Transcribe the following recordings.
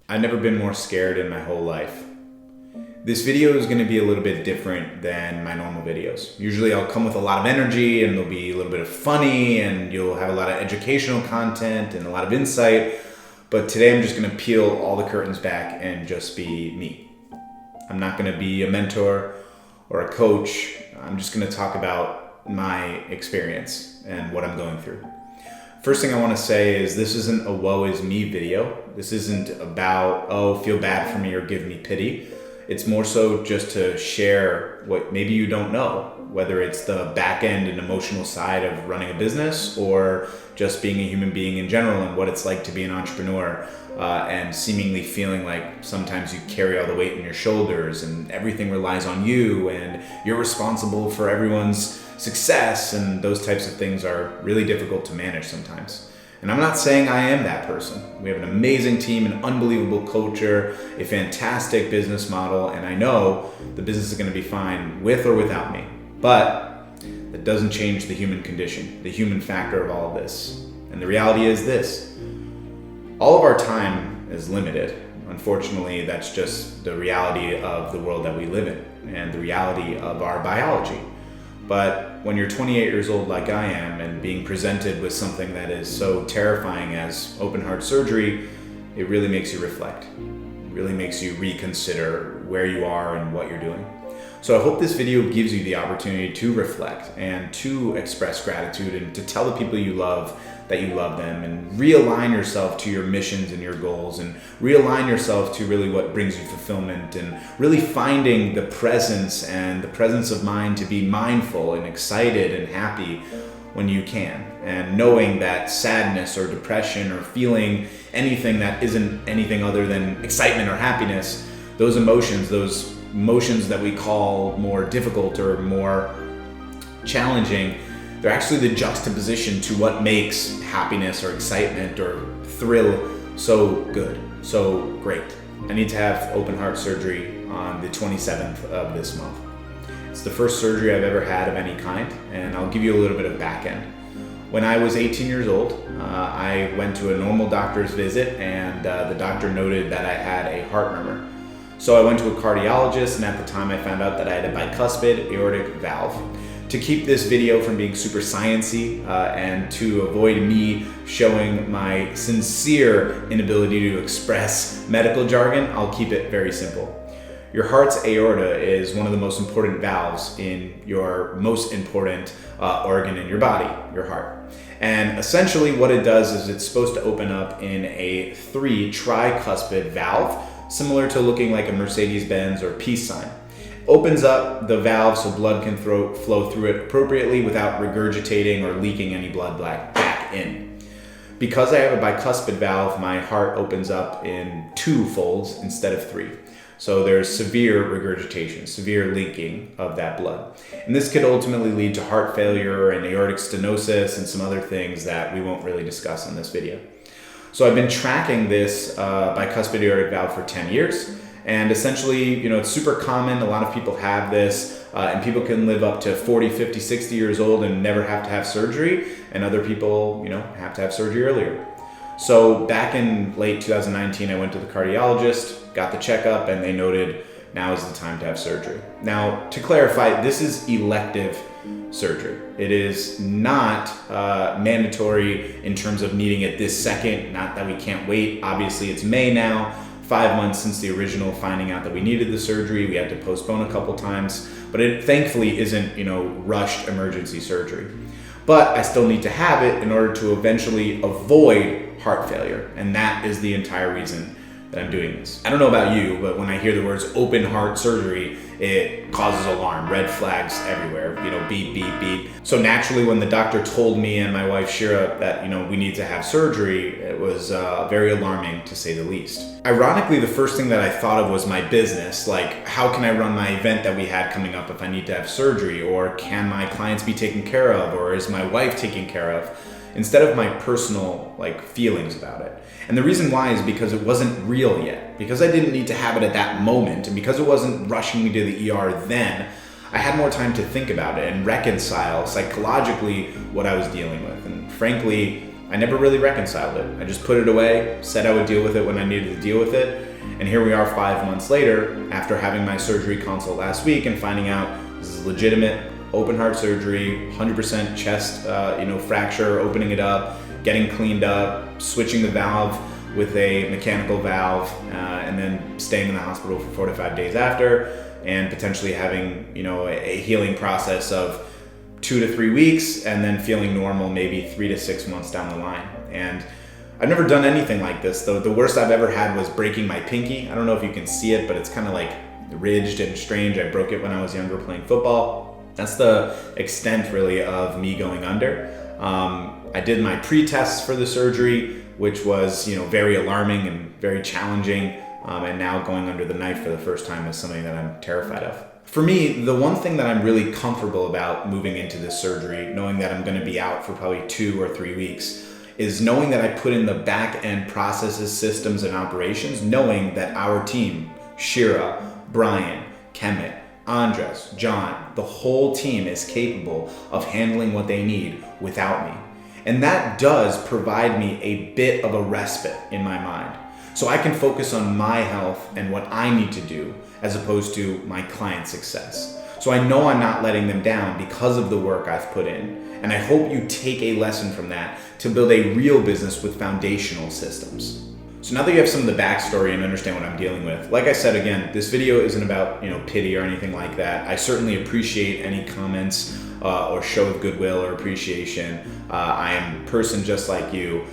I've never been more scared in my whole life. This video is going to be a little bit different than my normal videos. Usually I'll come with a lot of energy and there'll be a little bit of funny and you'll have a lot of educational content and a lot of insight. But today I'm just going to peel all the curtains back and just be me. I'm not going to be a mentor or a coach. I'm just going to talk about my experience and what I'm going through. First thing I want to say is this isn't a woe is me video. This isn't about, oh, feel bad for me or give me pity. It's more so just to share what maybe you don't know, whether it's the back end and emotional side of running a business or just being a human being in general and what it's like to be an entrepreneur and seemingly feeling like sometimes you carry all the weight in your shoulders and everything relies on you and you're responsible for everyone's success, and those types of things are really difficult to manage sometimes. And I'm not saying I am that person. We have an amazing team, an unbelievable culture, a fantastic business model, and I know the business is going to be fine with or without me. But that doesn't change the human condition, the human factor of all of this. And the reality is this: all of our time is limited. Unfortunately, that's just the reality of the world that we live in and the reality of our biology. But when you're 28 years old like I am and being presented with something that is so terrifying as open heart surgery, it really makes you reflect. It really makes you reconsider where you are and what you're doing. So I hope this video gives you the opportunity to reflect and to express gratitude and to tell the people you love that you love them, and realign yourself to your missions and your goals, and realign yourself to really what brings you fulfillment, and really finding the presence and the presence of mind to be mindful and excited and happy when you can, and knowing that sadness or depression or feeling anything that isn't anything other than excitement or happiness, those emotions that we call more difficult or more challenging, they're actually the juxtaposition to what makes happiness or excitement or thrill so good, so great. I need to have open heart surgery on the 27th of this month. It's the first surgery I've ever had of any kind, and I'll give you a little bit of back end. When I was 18 years old, I went to a normal doctor's visit, and the doctor noted that I had a heart murmur. So I went to a cardiologist, and at the time I found out that I had a bicuspid aortic valve. To keep this video from being super sciencey and to avoid me showing my sincere inability to express medical jargon, I'll keep it very simple. Your heart's aorta is one of the most important valves in your most important organ in your body, your heart. And essentially what it does is it's supposed to open up in a 3 tricuspid valve, similar to looking like a Mercedes-Benz or peace sign. Opens up the valve so blood can flow through it appropriately without regurgitating or leaking any blood back in. Because I have a bicuspid valve, my heart opens up in 2 folds instead of 3. So there's severe regurgitation, severe leaking of that blood. And this could ultimately lead to heart failure and aortic stenosis and some other things that we won't really discuss in this video. So I've been tracking this bicuspid aortic valve for 10 years. And essentially, it's super common. A lot of people have this, and people can live up to 40, 50, 60 years old and never have to have surgery. And other people, have to have surgery earlier. So back in late 2019, I went to the cardiologist, got the checkup, and they noted now is the time to have surgery. Now, to clarify, this is elective surgery. It is not mandatory in terms of needing it this second, not that we can't wait. Obviously, it's May now. 5 months since the original finding out that we needed the surgery. We had to postpone a couple times, but it thankfully isn't, rushed emergency surgery. But I still need to have it in order to eventually avoid heart failure. And that is the entire reason that I'm doing this. I don't know about you, but when I hear the words open heart surgery, it causes alarm, red flags everywhere, beep, beep, beep. So naturally, when the doctor told me and my wife Shira that, we need to have surgery, it was very alarming to say the least. Ironically, the first thing that I thought of was my business. Like, how can I run my event that we had coming up if I need to have surgery? Or can my clients be taken care of? Or is my wife taken care of? Instead of my personal feelings about it. And the reason why is because it wasn't real yet. Because I didn't need to have it at that moment, and because it wasn't rushing me to the ER then, I had more time to think about it and reconcile psychologically what I was dealing with. And frankly, I never really reconciled it. I just put it away, said I would deal with it when I needed to deal with it. And here we are 5 months later, after having my surgery consult last week and finding out this is legitimate open heart surgery, 100% chest fracture, opening it up, getting cleaned up, switching the valve with a mechanical valve, and then staying in the hospital for 4 to 5 days after, and potentially having a healing process of 2 to 3 weeks, and then feeling normal maybe 3 to 6 months down the line. And I've never done anything like this, though. The worst I've ever had was breaking my pinky. I don't know if you can see it, but it's kind of like ridged and strange. I broke it when I was younger playing football. That's the extent really of me going under. I did my pre-tests for the surgery, which was very alarming and very challenging. And now going under the knife for the first time is something that I'm terrified of. For me, the one thing that I'm really comfortable about moving into this surgery, knowing that I'm going to be out for probably 2 or 3 weeks, is knowing that I put in the back end processes, systems, and operations, knowing that our team, Shira, Brian, Kemet, Andres, John, the whole team is capable of handling what they need without me. And that does provide me a bit of a respite in my mind. So I can focus on my health and what I need to do as opposed to my client's success. So I know I'm not letting them down because of the work I've put in. And I hope you take a lesson from that to build a real business with foundational systems. So now that you have some of the backstory and understand what I'm dealing with, like I said, again, this video isn't about pity or anything like that. I certainly appreciate any comments or show of goodwill or appreciation. I am a person just like you,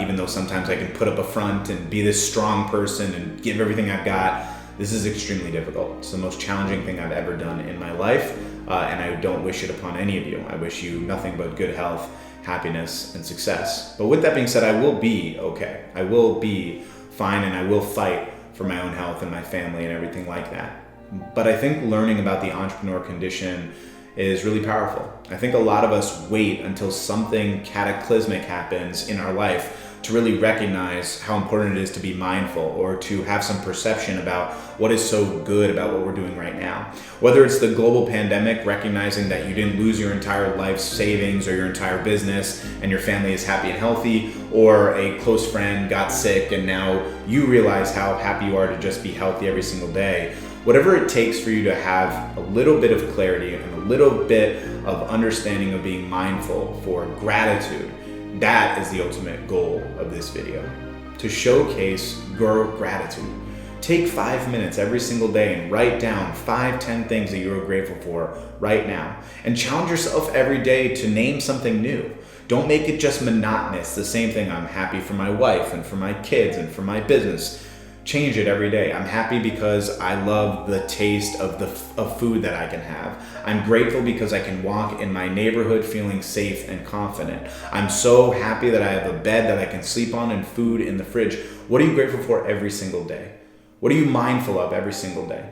even though sometimes I can put up a front and be this strong person and give everything I've got. This is extremely difficult. It's the most challenging thing I've ever done in my life, and I don't wish it upon any of you. I wish you nothing but good health, happiness, and success. But with that being said, I will be okay. I will be fine, and I will fight for my own health and my family and everything like that. But I think learning about the entrepreneur condition is really powerful. I think a lot of us wait until something cataclysmic happens in our life to really recognize how important it is to be mindful or to have some perception about what is so good about what we're doing right now. Whether it's the global pandemic, recognizing that you didn't lose your entire life savings or your entire business and your family is happy and healthy, or a close friend got sick and now you realize how happy you are to just be healthy every single day. Whatever it takes for you to have a little bit of clarity and a little bit of understanding of being mindful for gratitude, that is the ultimate goal of this video. To showcase your gratitude. Take 5 minutes every single day and write down 5-10 things that you are grateful for right now. And challenge yourself every day to name something new. Don't make it just monotonous, the same thing. I'm happy for my wife and for my kids and for my business. Change it every day. I'm happy because I love the taste of food that I can have. I'm grateful because I can walk in my neighborhood feeling safe and confident. I'm so happy that I have a bed that I can sleep on and food in the fridge. What are you grateful for every single day? What are you mindful of every single day?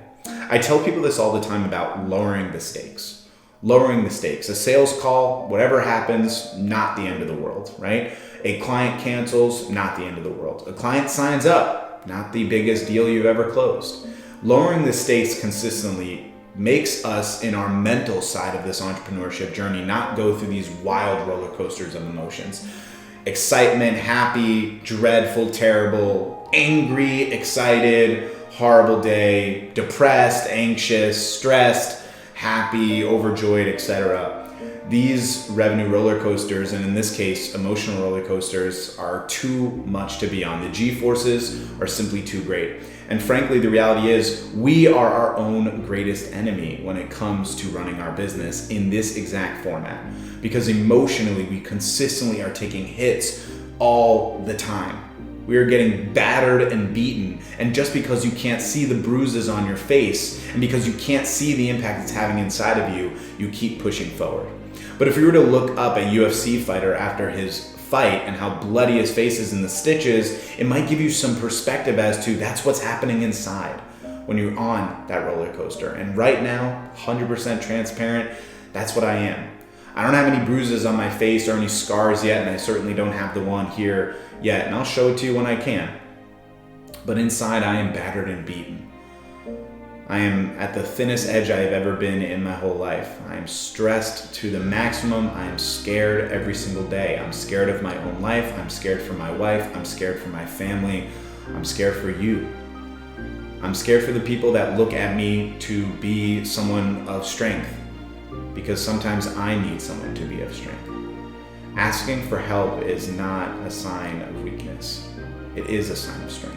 I tell people this all the time about lowering the stakes. Lowering the stakes. A sales call, whatever happens, not the end of the world, right? A client cancels, not the end of the world. A client signs up, not the biggest deal you've ever closed. Lowering the stakes consistently makes us, in our mental side of this entrepreneurship journey, not go through these wild roller coasters of emotions. Excitement, happy, dreadful, terrible, angry, excited, horrible day, depressed, anxious, stressed, happy, overjoyed, etc. These revenue roller coasters, and in this case, emotional roller coasters, are too much to be on. The G-forces are simply too great. And frankly, the reality is we are our own greatest enemy when it comes to running our business in this exact format. Because emotionally, we consistently are taking hits all the time. We are getting battered and beaten. And just because you can't see the bruises on your face and because you can't see the impact it's having inside of you, you keep pushing forward. But if you were to look up a UFC fighter after his fight and how bloody his face is in the stitches, it might give you some perspective as to that's what's happening inside when you're on that roller coaster. And right now, 100% transparent, that's what I am. I don't have any bruises on my face or any scars yet, and I certainly don't have the one here yet, and I'll show it to you when I can. But inside, I am battered and beaten. I am at the thinnest edge I have ever been in my whole life. I am stressed to the maximum. I am scared every single day. I'm scared of my own life. I'm scared for my wife. I'm scared for my family. I'm scared for you. I'm scared for the people that look at me to be someone of strength, because sometimes I need someone to be of strength. Asking for help is not a sign of weakness. It is a sign of strength.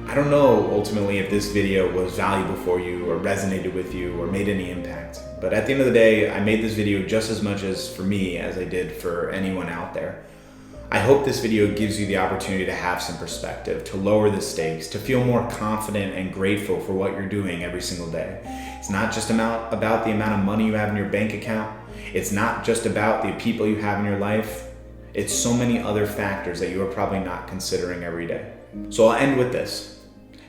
I don't know ultimately if this video was valuable for you or resonated with you or made any impact, but at the end of the day, I made this video just as much as for me as I did for anyone out there. I hope this video gives you the opportunity to have some perspective, to lower the stakes, to feel more confident and grateful for what you're doing every single day. It's not just about the amount of money you have in your bank account. It's not just about the people you have in your life. It's so many other factors that you are probably not considering every day. So I'll end with this.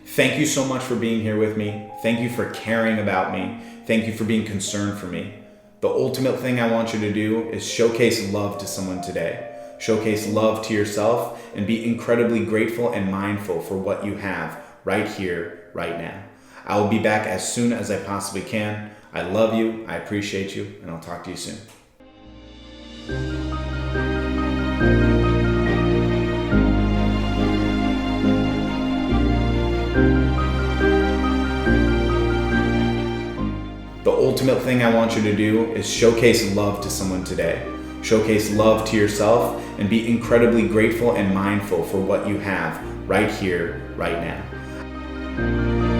Thank you so much for being here with me. Thank you for caring about me. Thank you for being concerned for me. The ultimate thing I want you to do is showcase love to someone today. Showcase love to yourself and be incredibly grateful and mindful for what you have right here, right now. I will be back as soon as I possibly can. I love you, I appreciate you, and I'll talk to you soon. The ultimate thing I want you to do is showcase love to someone today. Showcase love to yourself and be incredibly grateful and mindful for what you have right here, right now.